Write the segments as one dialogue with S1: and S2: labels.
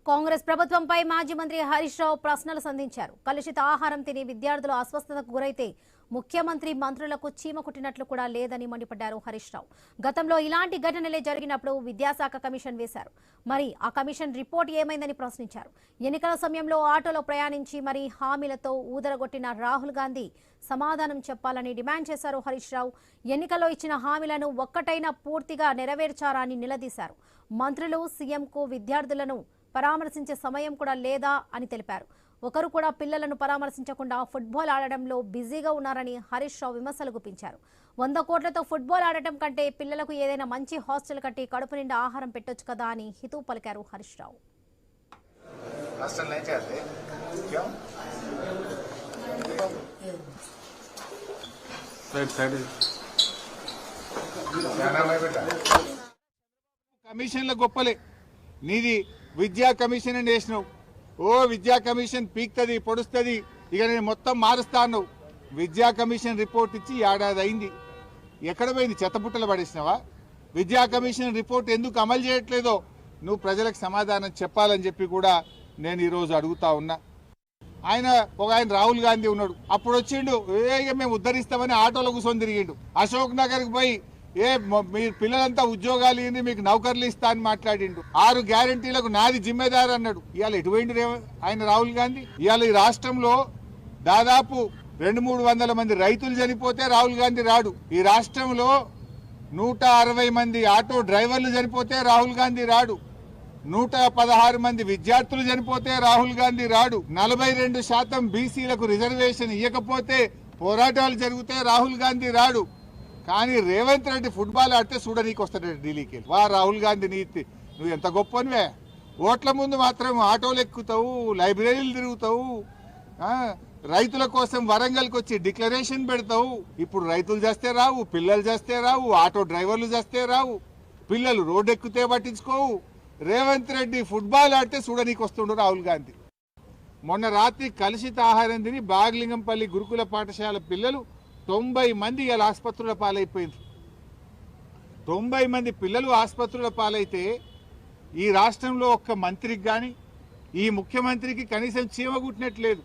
S1: కాంగ్రెస్ ప్రభుత్వంపై మాజీ మంత్రి హరీష్ రావు ప్రశ్నలు సంధించారు. కలుషిత ఆహారం తిని విద్యార్థులు అస్వస్థతకు గురైతే ముఖ్యమంత్రి మంత్రులకు చీమ కుట్టినట్లు కూడా లేదని మండిపడ్డారు హరీష్ రావు. గతంలో ఇలాంటి ఘటనలే జరిగినప్పుడు విద్యాశాఖ కమిషన్ వేశారు. మరి ఆ కమిషన్ రిపోర్ట్ ఏమైందని ప్రశ్నించారు. ఎన్నికల సమయంలో ఆటోలో ప్రయాణించి మరి హామీలతో ఊదరగొట్టిన రాహుల్ గాంధీ సమాధానం చెప్పాలని డిమాండ్ చేశారు హరీష్ రావు. ఎన్నికల్లో ఇచ్చిన హామీలను ఒక్కటైనా పూర్తిగా నెరవేర్చారా అని నిలదీశారు. మంత్రులు సీఎంకు విద్యార్థులను పరామర్శించే సమయం కూడా లేదా అని తెలిపారు. ఒకరు కూడా పిల్లలను పరామర్శించకుండా ఫుట్బాల్ ఆడడంలో బిజీగా ఉన్నారని హరీష్ రావు విమర్శలు గుప్పించారు. 100 కోట్లతో ఫుట్బాల్ ఆడటం కంటే పిల్లలకు ఏదైనా మంచి హాస్టల్ కట్టి కడుపు నిండా ఆహారం పెట్టొచ్చు కదా అని హితవు పలికారు హరీష్ రావు.
S2: కమిషన్ల గొప్పలే, నీది విద్యా కమిషన్ అని వేసినావు. ఓ విద్యా కమిషన్ పీక్తుంది పొడుస్తుంది, ఇక నేను మొత్తం మారుస్తా అన్నావు. విద్యా కమిషన్ రిపోర్ట్ ఇచ్చి ఏడాది అయింది. ఎక్కడ పోయింది? చెత్తబుట్టలు పడేసినావా? విద్యా కమిషన్ రిపోర్ట్ ఎందుకు అమలు చేయట్లేదో నువ్వు ప్రజలకు సమాధానం చెప్పాలని చెప్పి కూడా నేను ఈరోజు అడుగుతా ఉన్నా. ఆయన రాహుల్ గాంధీ ఉన్నాడు, అప్పుడు వచ్చిండు, ఇక మేము ఉద్ధరిస్తామని ఆటోలో కూర్చొని తిరిగిండు. అశోక్ నగర్కి పోయి మీ పిల్లలంతా ఉద్యోగాలు ఇవ్వండి, మీకు నౌకర్లు ఇస్తా అని మాట్లాడిండు. 6 గ్యారంటీలకు నాది జిమ్మేదారు అన్నాడు. ఇవాళ ఎటువంటి ఆయన రాహుల్ గాంధీ? ఇవాళ ఈ రాష్ట్రంలో దాదాపు 200-300 మంది రైతులు చనిపోతే రాహుల్ గాంధీ రాడు. ఈ రాష్ట్రంలో 160 మంది ఆటో డ్రైవర్లు చనిపోతే రాహుల్ గాంధీ రాడు. 116 మంది విద్యార్థులు చనిపోతే రాహుల్ గాంధీ రాడు. 42% బీసీలకు రిజర్వేషన్ ఇవ్వకపోతే పోరాటాలు జరిగితే రాహుల్ గాంధీ రాడు. కానీ రేవంత్ రెడ్డి ఫుట్బాల్ ఆడితే చూడనీకి వస్తాడు ఢిల్లీకి. వా రాహుల్ గాంధీ నీతి, నువ్వు ఎంత గొప్పనివే. ఓట్ల ముందు మాత్రం ఆటోలు ఎక్కుతావు, లైబ్రరీలు తిరుగుతావు, రైతుల కోసం వరంగల్కి వచ్చి డిక్లరేషన్ పెడతావు. ఇప్పుడు రైతులు చేస్తే రావు, పిల్లలు చేస్తే రావు, ఆటో డ్రైవర్లు చేస్తే రావు, పిల్లలు రోడ్డు ఎక్కితే పట్టించుకోవు. రేవంత్ రెడ్డి ఫుట్బాల్ ఆడితే చూడనీకి వస్తుండు రాహుల్ గాంధీ. మొన్న రాత్రి కలుషిత ఆహారం తిని బాగ్లింగంపల్లి గురుకుల పాఠశాల పిల్లలు 90 మంది ఇలా ఆసుపత్రుల పాలైపోయింది. 90 మంది పిల్లలు ఆసుపత్రుల పాలైతే ఈ రాష్ట్రంలో ఒక్క మంత్రికి కానీ ఈ ముఖ్యమంత్రికి కనీసం చీమ కుట్టినట్లేదు.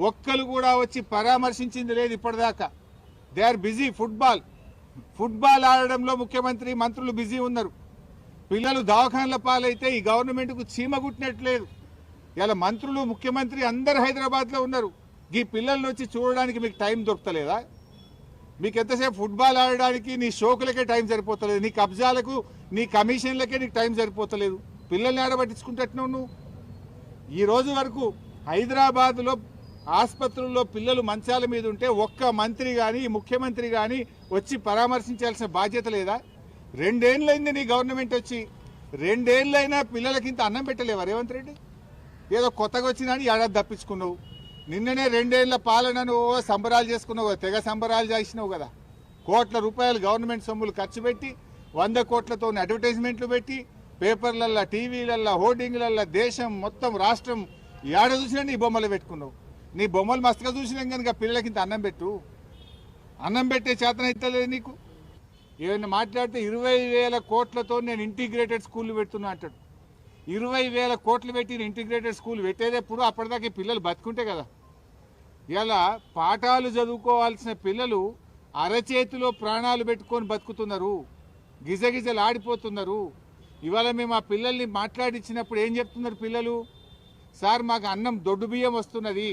S2: ఒక్కరు కూడా వచ్చి పరామర్శించింది లేదు ఇప్పటిదాకా. They are busy. ఫుట్బాల్ ఆడడంలో ముఖ్యమంత్రి మంత్రులు బిజీ ఉన్నారు. పిల్లలు దవాఖానల పాలైతే ఈ గవర్నమెంట్కు చీమ కుట్టినట్లేదు. ఇలా మంత్రులు ముఖ్యమంత్రి అందరు హైదరాబాద్లో ఉన్నారు. ఈ పిల్లల్ని వచ్చి చూడడానికి మీకు టైం దొరకలేదా? మీకు ఎంతసేపు ఫుట్బాల్ ఆడడానికి నీ షోకులకే టైం సరిపోతలేదు, నీ కబ్జాలకు నీ కమిషన్లకే నీకు టైం సరిపోతలేదు. పిల్లల్ని ఆడబట్టించుకుంటున్నావు నువ్వు. ఈ రోజు వరకు హైదరాబాద్లో ఆసుపత్రుల్లో పిల్లలు మంచాల మీద ఉంటే ఒక్క మంత్రి కానీ ముఖ్యమంత్రి కానీ వచ్చి పరామర్శించాల్సిన బాధ్యత లేదా? 2 ఏళ్ళైంది నీ గవర్నమెంట్ వచ్చి. 2 ఏళ్ళైనా పిల్లలకింత అన్నం పెట్టలేవా రేవంత్ రెడ్డి? ఏదో కొత్తగా వచ్చినా ఏడాది తప్పించుకున్నావు. నిన్ననే 2 ఏళ్ల పాలనను సంబరాలు చేసుకున్నావు, తెగ సంబరాలు చేసినావు కదా. కోట్ల రూపాయలు గవర్నమెంట్ సొమ్ములు ఖర్చు పెట్టి 100 కోట్లతో అడ్వర్టైజ్మెంట్లు పెట్టి పేపర్లల్లో, టీవీలల్లో, హోర్డింగ్లల్లో దేశం మొత్తం రాష్ట్రం ఏడ చూసినా నీ బొమ్మలు పెట్టుకున్నావు. నీ బొమ్మలు మస్తుగా చూసినాం కనుక పిల్లలకి ఇంత అన్నం పెట్టు. అన్నం పెట్టే చేతనైతలేదు నీకు. ఏమైనా మాట్లాడితే 20,000 కోట్లతో నేను ఇంటిగ్రేటెడ్ స్కూళ్ళు పెడుతున్నా అంటాడు. 20,000 కోట్లు పెట్టి ఇంటిగ్రేటెడ్ స్కూల్ పెట్టేటప్పుడు అప్పటిదాకా పిల్లలు బతుకుంటే కదా. ఇలా పాఠాలు చదువుకోవాల్సిన పిల్లలు అరచేతిలో ప్రాణాలు పెట్టుకొని బతుకుతున్నారు, గిజగిజలు ఆడిపోతున్నారు. ఇవాళ మేము ఆ పిల్లల్ని మాట్లాడించినప్పుడు ఏం చెప్తున్నారు పిల్లలు? సార్ మాకు అన్నం దొడ్డు బియ్యం వస్తున్నది,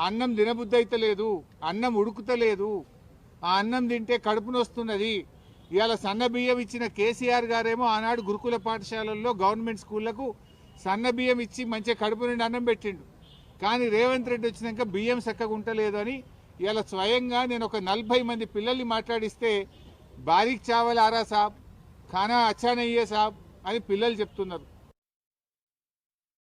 S2: అన్నం తినబుద్ధి అయితలేదు, అన్నం ఉడుకుతలేదు, ఆ అన్నం తింటే కడుపున వస్తున్నది. ఇవాళ సన్న బియ్యం ఇచ్చిన కేసీఆర్ గారేమో ఆనాడు గురుకుల పాఠశాలల్లో గవర్నమెంట్ స్కూళ్లకు సన్న బియ్యం ఇచ్చి మంచిగా కడుపు నుండి అన్నం పెట్టిండు. కానీ రేవంత్ రెడ్డి వచ్చినాక బియ్యం చక్కగా ఉండలేదు అని ఇవాళ స్వయంగా నేను ఒక 40 మంది పిల్లల్ని మాట్లాడిస్తే బారీక్ చావల్ ఆరా సాబ్, ఖానా అచ్చా నయ్యే సాబ్ అని పిల్లలు చెప్తున్నారు.